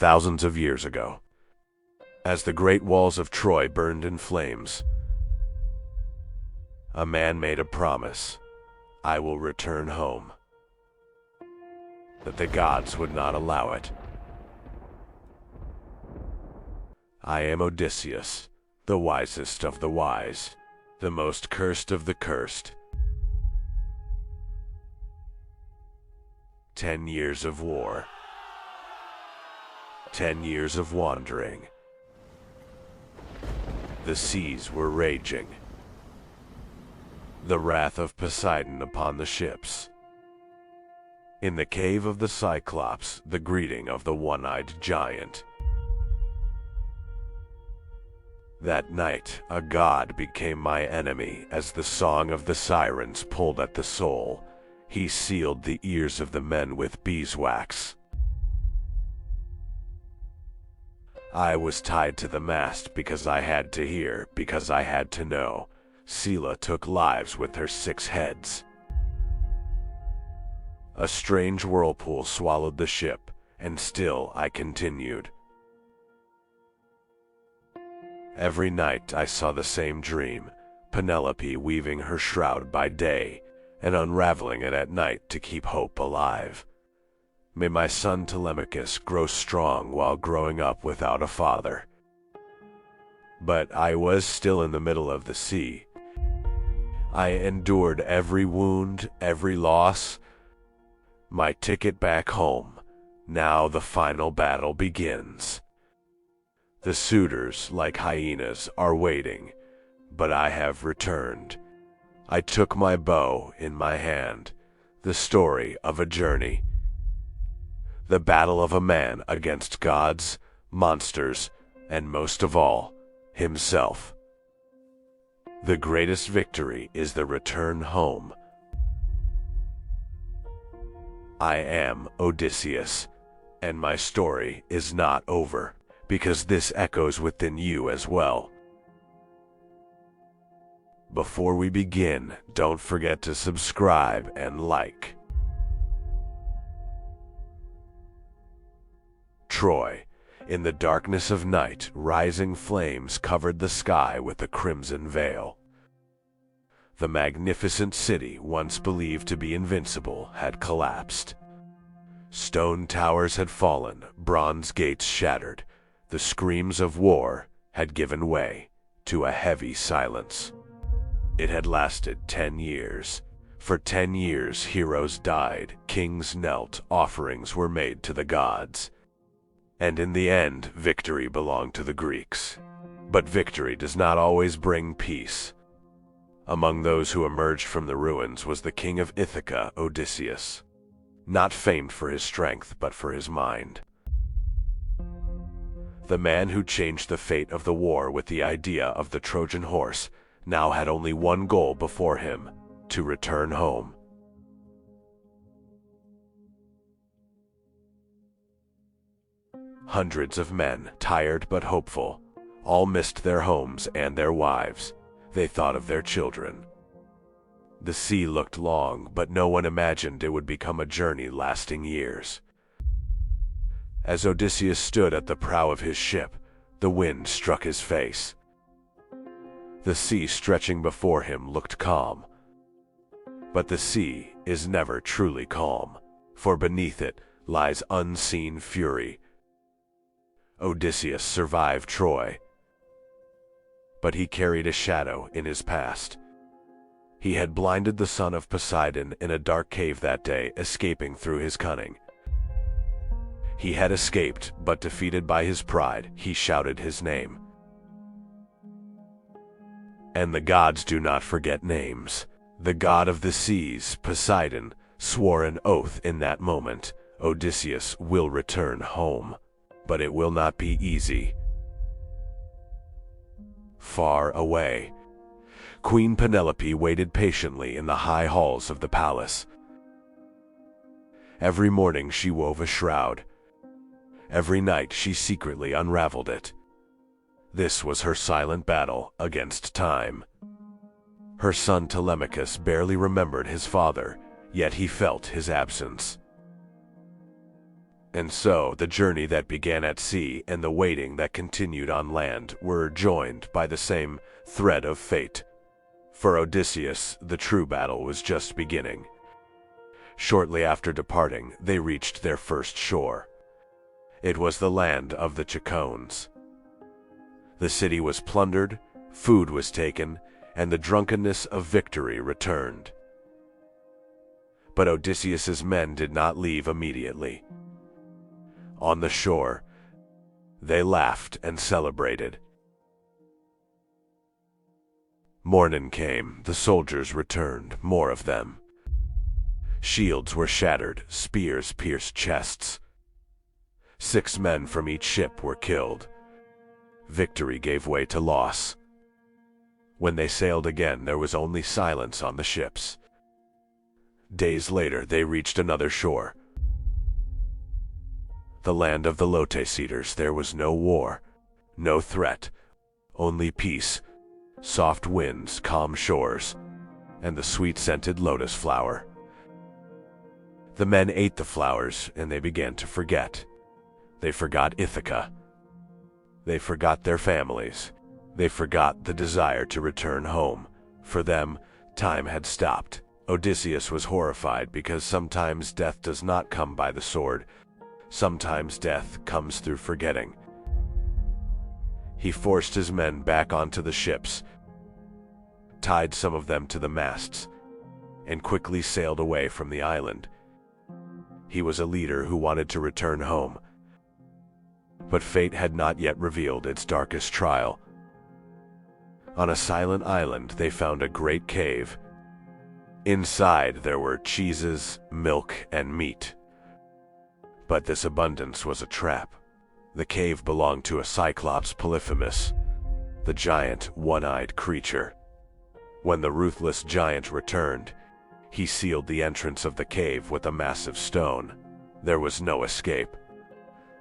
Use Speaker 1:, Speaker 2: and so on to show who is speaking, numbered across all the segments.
Speaker 1: thousands of years ago. As the great walls of Troy burned in flames, a man made a promise: I will return home. That the gods would not allow it. I am Odysseus, the wisest of the wise, the most cursed of the cursed. 10 years of war. 10 years of wandering. The seas were raging. The wrath of Poseidon upon the ships. In the cave of the Cyclops, the greeting of the one-eyed giant. That night, a god became my enemy as the song of the Sirens pulled at the soul. He sealed the ears of the men with beeswax. I was tied to the mast because I had to hear, because I had to know. Scylla took lives with her 6 heads. A strange whirlpool swallowed the ship, and still I continued. Every night I saw the same dream, Penelope weaving her shroud by day, and unraveling it at night to keep hope alive. May my son Telemachus grow strong while growing up without a father. But I was still in the middle of the sea. I endured every wound, every loss. My ticket back home. Now the final battle begins. The suitors, like hyenas, are waiting, but I have returned. I took my bow in my hand, the story of a journey. The battle of a man against gods, monsters, and most of all, himself. The greatest victory is the return home. I am Odysseus, and my story is not over, because this echoes within you as well. Before we begin, don't forget to subscribe and like. Troy. In the darkness of night, rising flames covered the sky with a crimson veil. The magnificent city, once believed to be invincible, had collapsed. Stone towers had fallen, bronze gates shattered. The screams of war had given way to a heavy silence. It had lasted 10 years. For 10 years heroes died, kings knelt, offerings were made to the gods. And in the end, victory belonged to the Greeks. But victory does not always bring peace. Among those who emerged from the ruins was the king of Ithaca, Odysseus. Not famed for his strength, but for his mind. The man who changed the fate of the war with the idea of the Trojan horse now had only one goal before him: to return home. Hundreds of men, tired but hopeful, all missed their homes and their wives. They thought of their children. The sea looked long, but no one imagined it would become a journey lasting years. As Odysseus stood at the prow of his ship, the wind struck his face. The sea stretching before him looked calm. But the sea is never truly calm, for beneath it lies unseen fury. Odysseus survived Troy, but he carried a shadow in his past. He had blinded the son of Poseidon in a dark cave that day, escaping through his cunning. He had escaped, but defeated by his pride, he shouted his name. And the gods do not forget names. The god of the seas, Poseidon, swore an oath in that moment: Odysseus will return home. But it will not be easy. Far away, Queen Penelope waited patiently in the high halls of the palace. Every morning she wove a shroud. Every night she secretly unraveled it. This was her silent battle against time. Her son Telemachus barely remembered his father, yet he felt his absence. And so, the journey that began at sea and the waiting that continued on land were joined by the same thread of fate. For Odysseus, the true battle was just beginning. Shortly after departing, they reached their first shore. It was the land of the Chacones. The city was plundered, food was taken, and the drunkenness of victory returned. But Odysseus's men did not leave immediately. On the shore, they laughed and celebrated. Morning came, the soldiers returned, more of them. Shields were shattered, spears pierced chests. 6 men from each ship were killed. Victory gave way to loss. When they sailed again, there was only silence on the ships. Days later, they reached another shore. The land of the Lotus Eaters. There was no war, no threat, only peace, soft winds, calm shores, and the sweet-scented lotus flower. The men ate the flowers, and they began to forget. They forgot Ithaca. They forgot their families. They forgot the desire to return home. For them, time had stopped. Odysseus was horrified because sometimes death does not come by the sword. Sometimes death comes through forgetting. He forced his men back onto the ships, tied some of them to the masts, and quickly sailed away from the island. He was a leader who wanted to return home. But fate had not yet revealed its darkest trial. On a silent island, they found a great cave. Inside there were cheeses, milk, and meat. But this abundance was a trap. The cave belonged to a cyclops, Polyphemus, the giant, one-eyed creature. When the ruthless giant returned, he sealed the entrance of the cave with a massive stone. There was no escape.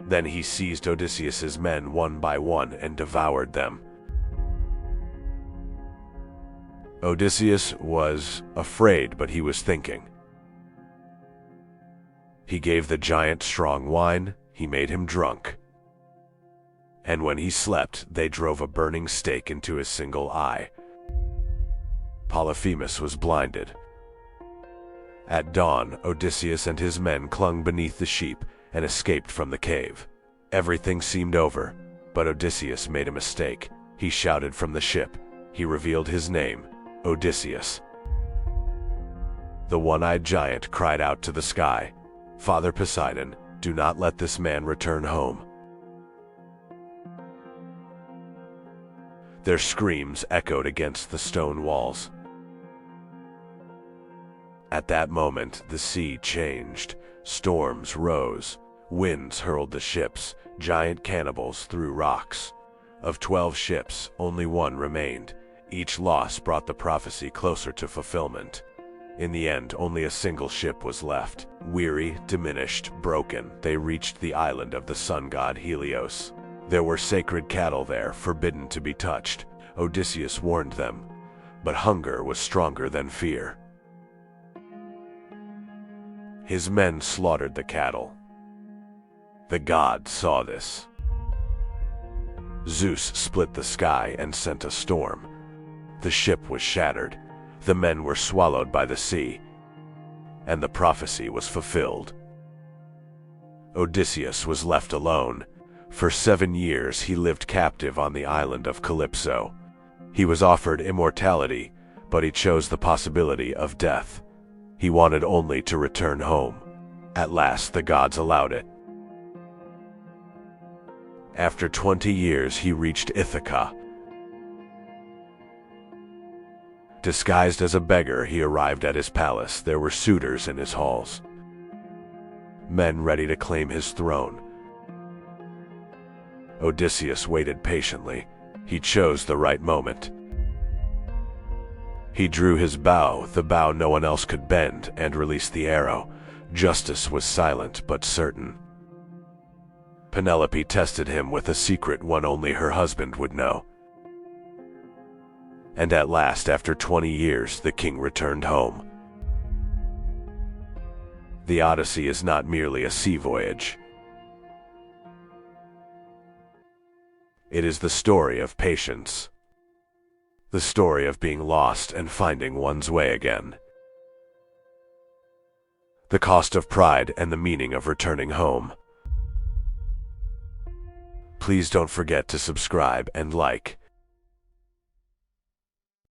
Speaker 1: Then he seized Odysseus's men one by one and devoured them. Odysseus was afraid, but he was thinking. He gave the giant strong wine, he made him drunk. And when he slept, they drove a burning stake into his single eye. Polyphemus was blinded. At dawn, Odysseus and his men clung beneath the sheep and escaped from the cave. Everything seemed over, but Odysseus made a mistake. He shouted from the ship. He revealed his name, Odysseus. The one-eyed giant cried out to the sky, "Father Poseidon, do not let this man return home." Their screams echoed against the stone walls. At that moment, the sea changed. Storms rose. Winds hurled the ships. Giant cannibals threw rocks. Of 12 ships, only 1 remained. Each loss brought the prophecy closer to fulfillment. In the end, only a single ship was left. Weary, diminished, broken, they reached the island of the sun god Helios. There were sacred cattle there, forbidden to be touched. Odysseus warned them, but hunger was stronger than fear. His men slaughtered the cattle. The gods saw this. Zeus split the sky and sent a storm. The ship was shattered. The men were swallowed by the sea. And the prophecy was fulfilled. Odysseus was left alone. For 7 years he lived captive on the island of Calypso. He was offered immortality, but he chose the possibility of death. He wanted only to return home. At last the gods allowed it. After 20 years he reached Ithaca. Disguised as a beggar, he arrived at his palace. There were suitors in his halls, men ready to claim his throne. Odysseus waited patiently. He chose the right moment. He drew his bow, the bow no one else could bend, and released the arrow. Justice was silent but certain. Penelope tested him with a secret one only her husband would know. And at last, after 20 years, the king returned home. The Odyssey is not merely a sea voyage. It is the story of patience. The story of being lost and finding one's way again. The cost of pride and the meaning of returning home. Please don't forget to subscribe and like.